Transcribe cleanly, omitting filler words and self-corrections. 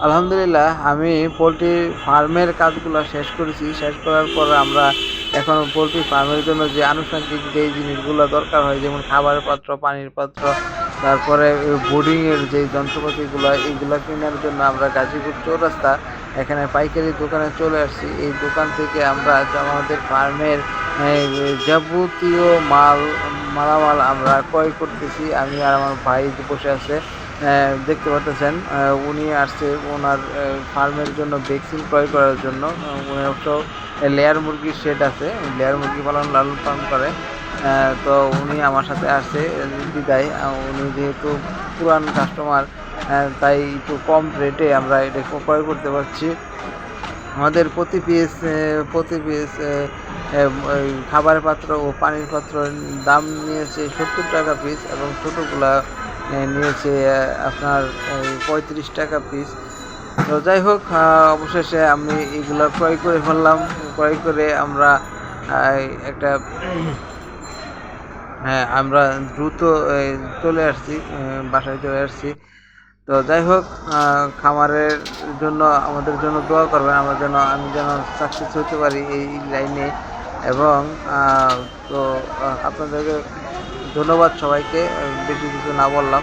আলহামদুলিল্লাহ আমি পোলট্রি ফার্মের কাজগুলো শেষ করেছি। শেষ করার পর আমরা এখন পোলট্রি ফার্মের জন্য যে আনুষঙ্গিক যেই জিনিসগুলো দরকার হয়, যেমন খাবারের পাত্র, পানির পাত্র, তারপরে বোর্ডিংয়ের যেই যন্ত্রপাতিগুলো, এইগুলো কেনার জন্য আমরা গাজীপুর চৌরাস্তা এখানে পাইকারি দোকানে চলে আসছি। এই দোকান থেকে আমরা আমাদের ফার্মের যাবতীয় মালামাল আমরা ক্রয় করতেছি। আমি আর আমার ভাই বসে আছে, দেখতে পাচ্ছেন। উনি আসছে ওনার ফার্মের জন্য ভ্যাকসিন ক্রয় করার জন্য। উনি অবশ্য লেয়ার মুরগির শেড আছে, লেয়ার মুরগি লালন পালন করে। তো উনি আমার সাথে আসছে বিদায়। উনি যেহেতু পুরান কাস্টমার, তাই একটু কম রেটে আমরা এটা ক্রয় করতে পারছি। আমাদের প্রতি পিস খাবারের পাত্র ও পানির পাত্র দাম নিয়েছে 70 টাকা পিস, এবং ছোটোগুলা নিয়েছে আপনার 35 টাকা পিস। তো যাই হোক, অবশেষে আমি এগুলো ক্রয় করে ফেললাম। ক্রয় করে আমরা একটা হ্যাঁ, আমরা দ্রুত চলে আসছি, বাসায় চলে আসছি। তো যাই হোক, খামারের জন্য আমাদের জন্য দোয়া করবেন, আমি যেন সাকসেস হতে পারি এই লাইনে। এবং তো আপনাদেরকে ধন্যবাদ সবাইকে। বেশি কিছু না বললাম।